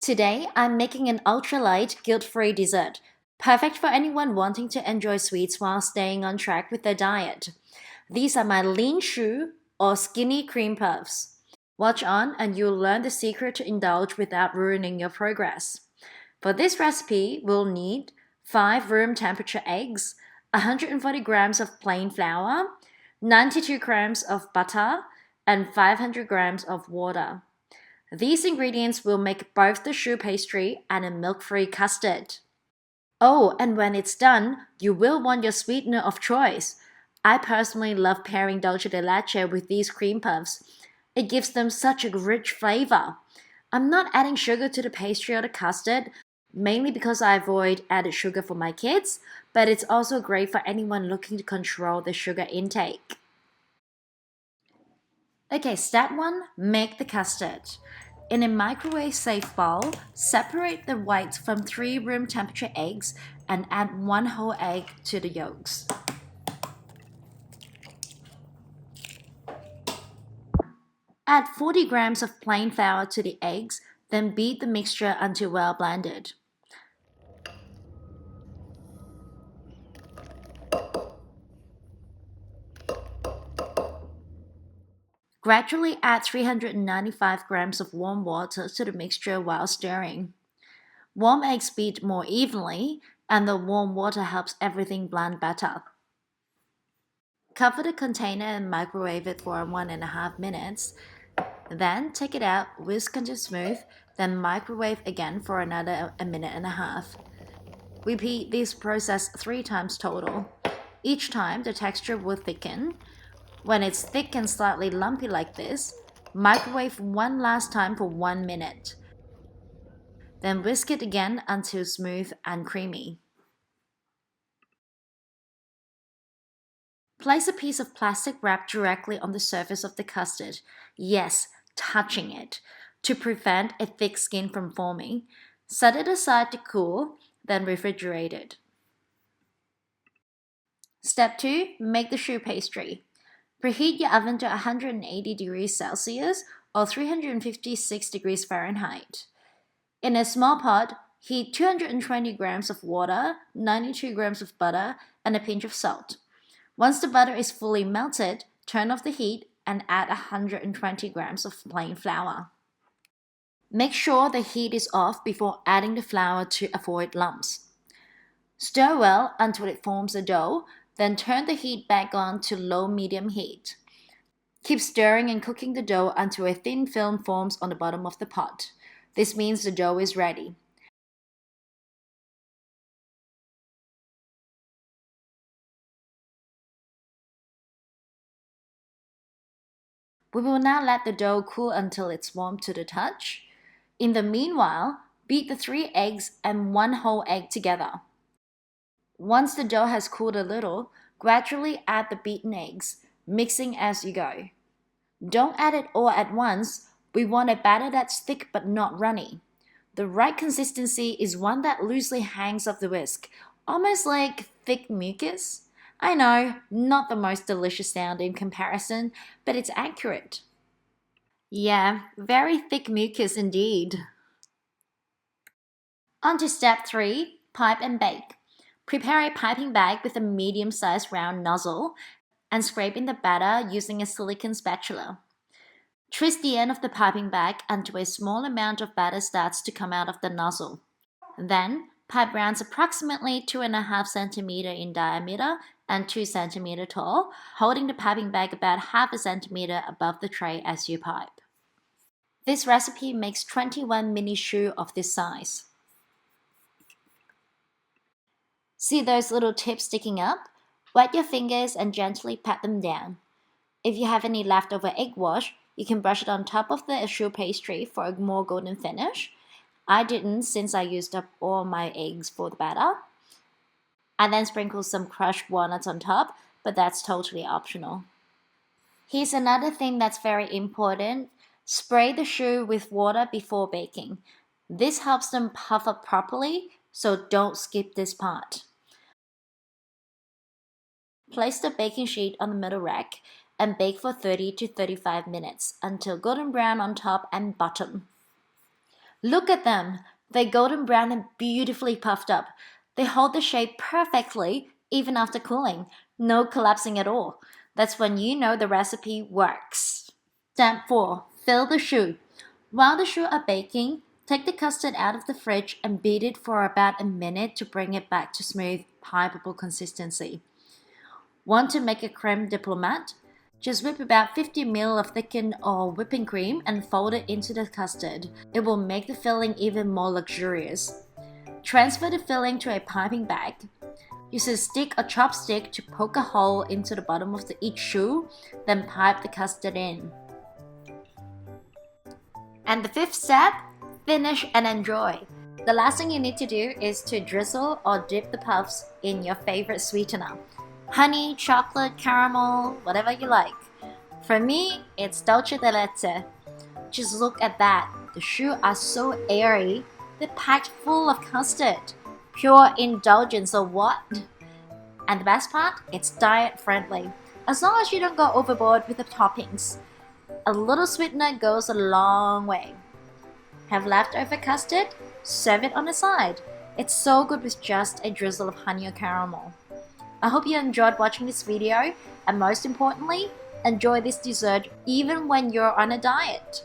Today, I'm making an ultra-light, guilt-free dessert, perfect for anyone wanting to enjoy sweets while staying on track with their diet. These are my lean choux or skinny cream puffs. Watch on and you'll learn the secret to indulge without ruining your progress. For this recipe, we'll need 5 room temperature eggs, 140 grams of plain flour, 92 grams of butter, and 500 grams of water. These ingredients will make both the choux pastry and a milk-free custard. Oh, and when it's done, you will want your sweetener of choice. I personally love pairing dulce de leche with these cream puffs. It gives them such a rich flavor. I'm not adding sugar to the pastry or the custard, mainly because I avoid added sugar for my kids, but it's also great for anyone looking to control their sugar intake. Okay, step 1, make the custard. In a microwave-safe bowl, separate the whites from 3 room temperature eggs and add 1 whole egg to the yolks. Add 40 grams of plain flour to the eggs, then beat the mixture until well blended. Gradually add 395 grams of warm water to the mixture while stirring. Warm eggs beat more evenly, and the warm water helps everything blend better. Cover the container and microwave it for 1.5 minutes. Then take it out, whisk until smooth, then microwave again for another 1.5 minutes. Repeat this process 3 times total. Each time the texture will thicken. When it's thick and slightly lumpy like this, microwave one last time for 1 minute. Then whisk it again until smooth and creamy. Place a piece of plastic wrap directly on the surface of the custard, yes, touching it, to prevent a thick skin from forming. Set it aside to cool, then refrigerate it. Step 2. Make the choux pastry. Preheat your oven to 180 degrees Celsius or 356 degrees Fahrenheit. In a small pot, heat 220 grams of water, 92 grams of butter, and a pinch of salt. Once the butter is fully melted, turn off the heat and add 120 grams of plain flour. Make sure the heat is off before adding the flour to avoid lumps. Stir well until it forms a dough, then turn the heat back on to low-medium heat. Keep stirring and cooking the dough until a thin film forms on the bottom of the pot. This means the dough is ready. We will now let the dough cool until it's warm to the touch. In the meanwhile, beat the 3 eggs and 1 whole egg together. Once the dough has cooled a little, gradually add the beaten eggs, mixing as you go. Don't add it all at once. We want a batter that's thick but not runny. The right consistency is one that loosely hangs off the whisk, almost like thick mucus. I know, not the most delicious sound in comparison, but it's accurate. Yeah, very thick mucus indeed. On to step 3, pipe and bake. Prepare a piping bag with a medium-sized round nozzle and scrape in the batter using a silicone spatula. Twist the end of the piping bag until a small amount of batter starts to come out of the nozzle. Then, pipe rounds approximately 2.5 cm in diameter and 2 cm tall, holding the piping bag about 0.5 cm above the tray as you pipe. This recipe makes 21 mini choux of this size. See those little tips sticking up? Wet your fingers and gently pat them down. If you have any leftover egg wash, you can brush it on top of the choux pastry for a more golden finish. I didn't since I used up all my eggs for the batter. I then sprinkle some crushed walnuts on top, but that's totally optional. Here's another thing that's very important. Spray the choux with water before baking. This helps them puff up properly, so don't skip this part. Place the baking sheet on the middle rack and bake for 30 to 35 minutes until golden brown on top and bottom. Look at them! They're golden brown and beautifully puffed up. They hold the shape perfectly, even after cooling. No collapsing at all. That's when you know the recipe works. Step 4. Fill the choux. While the choux are baking, take the custard out of the fridge and beat it for about a minute to bring it back to smooth, pipable consistency. Want to make a creme diplomat? Just whip about 50 ml of thickened or whipping cream and fold it into the custard. It will make the filling even more luxurious. Transfer the filling to a piping bag. Use a stick or chopstick to poke a hole into the bottom of each choux, then pipe the custard in. And the 5th step, finish and enjoy. The last thing you need to do is to drizzle or dip the puffs in your favorite sweetener. Honey, chocolate, caramel, whatever you like. For me, it's dulce de leche. Just look at that. The choux are so airy. They're packed full of custard. Pure indulgence or what? And the best part, it's diet friendly. As long as you don't go overboard with the toppings. A little sweetener goes a long way. Have leftover custard? Serve it on the side. It's so good with just a drizzle of honey or caramel. I hope you enjoyed watching this video, and most importantly, enjoy this dessert even when you're on a diet.